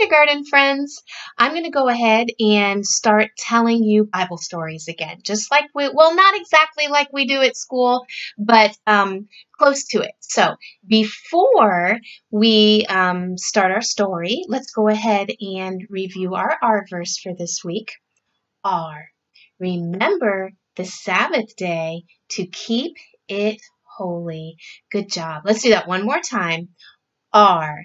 kindergarten friends. I'm going to go ahead and start telling you Bible stories again, just like well, not exactly like we do at school, but close to it. So before we start our story, let's go ahead and review our R verse for this week. R. Remember the Sabbath day to keep it holy. Good job. Let's do that one more time. R.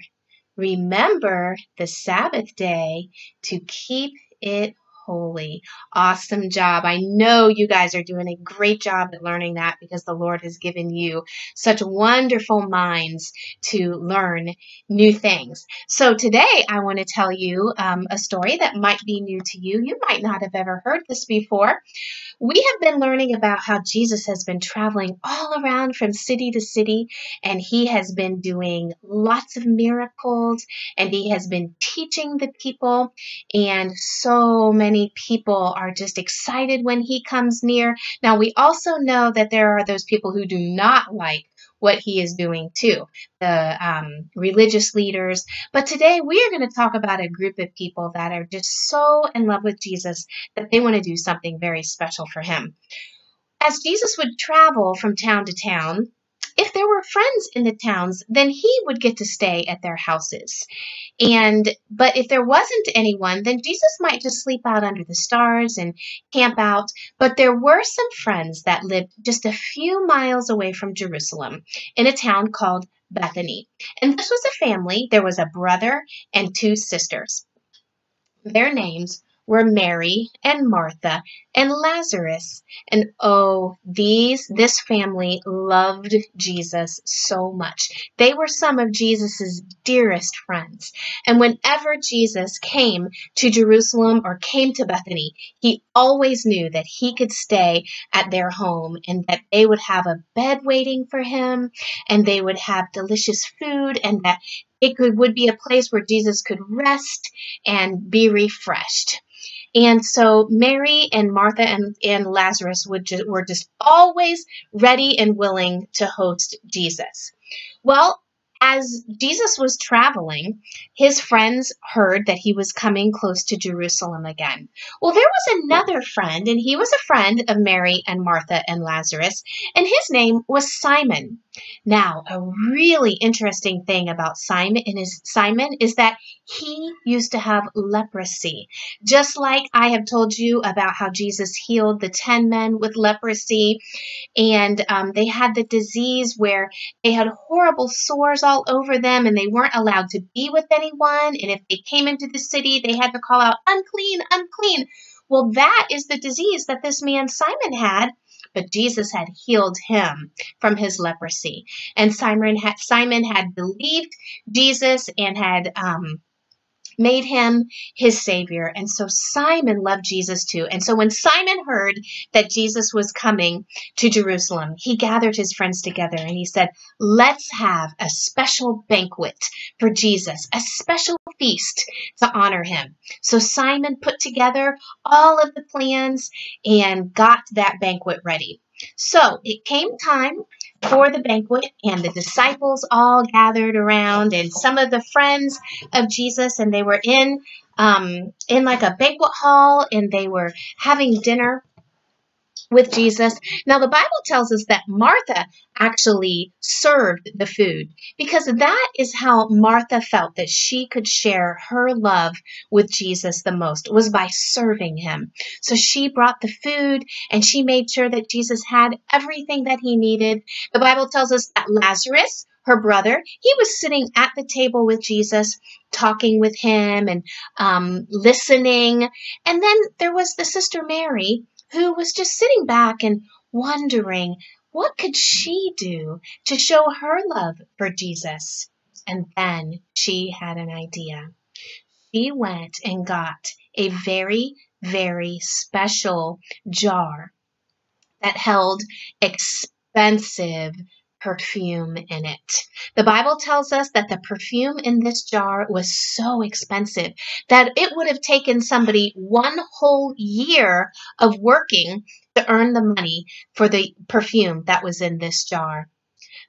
Remember the Sabbath day to keep it holy. Awesome job. I know you guys are doing a great job at learning that because the Lord has given you such wonderful minds to learn new things. So today I want to tell you a story that might be new to you. You might not have ever heard this before. We have been learning about how Jesus has been traveling all around from city to city, and he has been doing lots of miracles, and he has been teaching the people, and so many people are just excited when he comes near. Now, we also know that there are those people who do not like what he is doing too, the religious leaders. But today we are going to talk about a group of people that are just so in love with Jesus that they want to do something very special for him. As Jesus would travel from town to town, if there were friends in the towns, then he would get to stay at their houses. But if there wasn't anyone, then Jesus might just sleep out under the stars and camp out. But there were some friends that lived just a few miles away from Jerusalem in a town called Bethany. And this was a family. There was a brother and two sisters. Their names were Mary and Martha and Lazarus. And oh, this family loved Jesus so much. They were some of Jesus's dearest friends. And whenever Jesus came to Jerusalem or came to Bethany, he always knew that he could stay at their home and that they would have a bed waiting for him and they would have delicious food and that would be a place where Jesus could rest and be refreshed. And so Mary and Martha and Lazarus were just always ready and willing to host Jesus. Well, as Jesus was traveling, his friends heard that he was coming close to Jerusalem again. Well, there was another friend, and he was a friend of Mary and Martha and Lazarus, and his name was Simon. Now, a really interesting thing about Simon is that he used to have leprosy. Just like I have told you about how Jesus healed the 10 men with leprosy, and they had the disease where they had horrible sores all over them and they weren't allowed to be with anyone. And if they came into the city, they had to call out, unclean, unclean. Well, that is the disease that this man Simon had, but Jesus had healed him from his leprosy. And Simon had believed Jesus and had made him his savior. And so Simon loved Jesus too. And so when Simon heard that Jesus was coming to Jerusalem, he gathered his friends together and he said, let's have a special banquet for Jesus, a special feast to honor him. So Simon put together all of the plans and got that banquet ready. So it came time for the banquet, and the disciples all gathered around, and some of the friends of Jesus, and they were in like a banquet hall, and they were having dinner with Jesus. Now, the Bible tells us that Martha actually served the food because that is how Martha felt that she could share her love with Jesus the most, was by serving him. So she brought the food and she made sure that Jesus had everything that he needed. The Bible tells us that Lazarus, her brother, he was sitting at the table with Jesus, talking with him and listening. And then there was the sister Mary, who was just sitting back and wondering what could she do to show her love for Jesus. And then she had an idea. She went and got a very, very special jar that held expensive perfume in it. The Bible tells us that the perfume in this jar was so expensive that it would have taken somebody one whole year of working to earn the money for the perfume that was in this jar.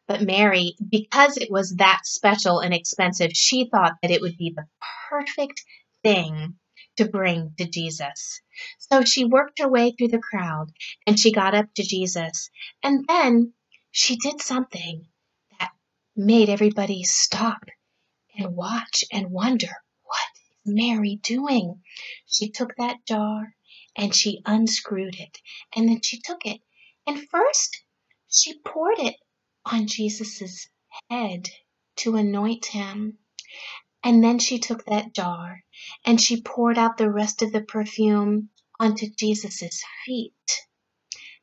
But Mary, because it was that special and expensive, she thought that it would be the perfect thing to bring to Jesus. So she worked her way through the crowd and she got up to Jesus. And then she did something that made everybody stop and watch and wonder, what is Mary doing? She took that jar and she unscrewed it. And then she took it. And first, she poured it on Jesus's head to anoint him. And then she took that jar and she poured out the rest of the perfume onto Jesus's feet.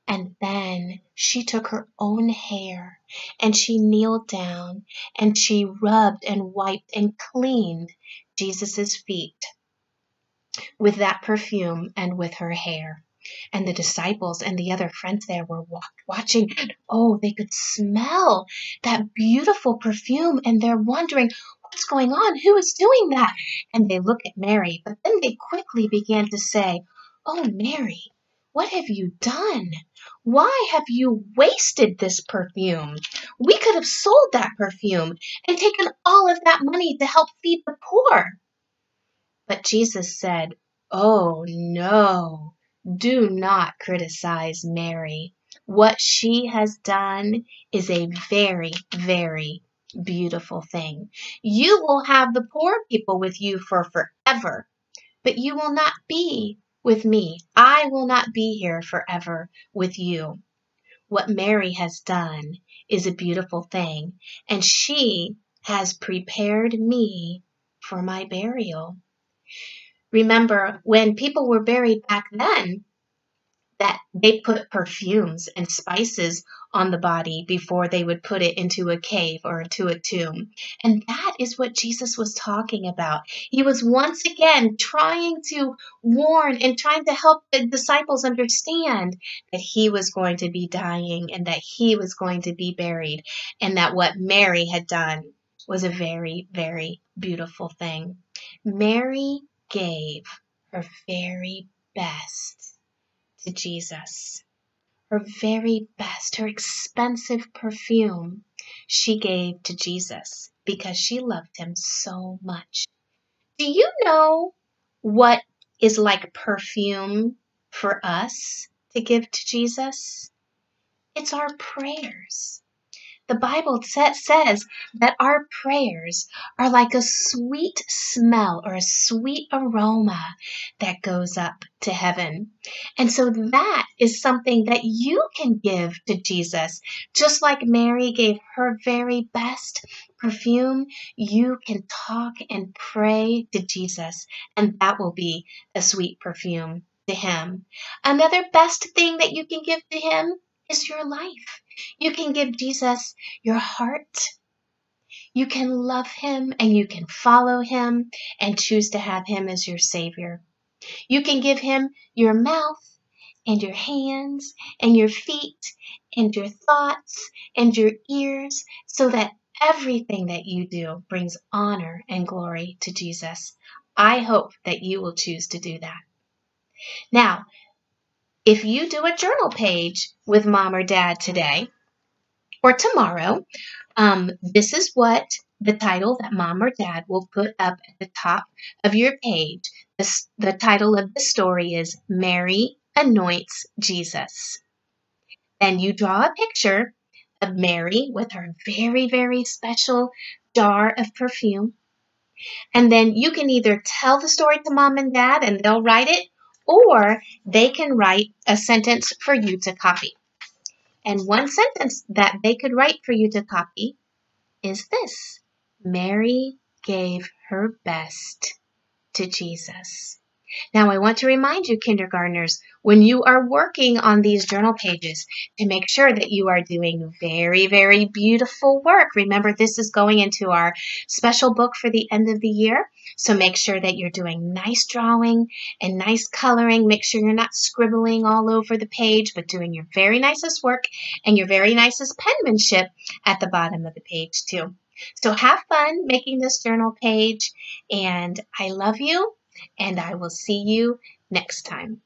And then she took her own hair and she kneeled down and she rubbed and wiped and cleaned Jesus's feet with that perfume and with her hair. And the disciples and the other friends there were watching. Oh, they could smell that beautiful perfume and they're wondering, what's going on? Who is doing that? And they look at Mary, but then they quickly began to say, oh, Mary, what have you done? Why have you wasted this perfume? We could have sold that perfume and taken all of that money to help feed the poor. But Jesus said, oh, no, do not criticize Mary. What she has done is a very, very beautiful thing. You will have the poor people with you for forever, but you will not be with me. I will not be here forever with you. What Mary has done is a beautiful thing, and she has prepared me for my burial. Remember, when people were buried back then, that they put perfumes and spices on the body before they would put it into a cave or into a tomb. And that is what Jesus was talking about. He was once again trying to warn and trying to help the disciples understand that he was going to be dying and that he was going to be buried, and that what Mary had done was a very, very beautiful thing. Mary gave her very best to Jesus. Her very best, her expensive perfume, she gave to Jesus because she loved him so much. Do you know what is like perfume for us to give to Jesus? It's our prayers. The Bible says that our prayers are like a sweet smell or a sweet aroma that goes up to heaven. And so that is something that you can give to Jesus. Just like Mary gave her very best perfume, you can talk and pray to Jesus, and that will be a sweet perfume to him. Another best thing that you can give to him is your life. You can give Jesus your heart. You can love him and you can follow him and choose to have him as your Savior. You can give him your mouth and your hands and your feet and your thoughts and your ears so that everything that you do brings honor and glory to Jesus. I hope that you will choose to do that. Now, if you do a journal page with mom or dad today, or tomorrow, this is what the title that mom or dad will put up at the top of your page. The title of the story is Mary Anoints Jesus. Then you draw a picture of Mary with her very, very special jar of perfume. And then you can either tell the story to mom and dad and they'll write it, or they can write a sentence for you to copy. And one sentence that they could write for you to copy is this: Mary gave her best to Jesus. Now, I want to remind you, kindergartners, when you are working on these journal pages, to make sure that you are doing very, very beautiful work. Remember, this is going into our special book for the end of the year. So make sure that you're doing nice drawing and nice coloring. Make sure you're not scribbling all over the page, but doing your very nicest work and your very nicest penmanship at the bottom of the page too. So have fun making this journal page, and I love you. And I will see you next time.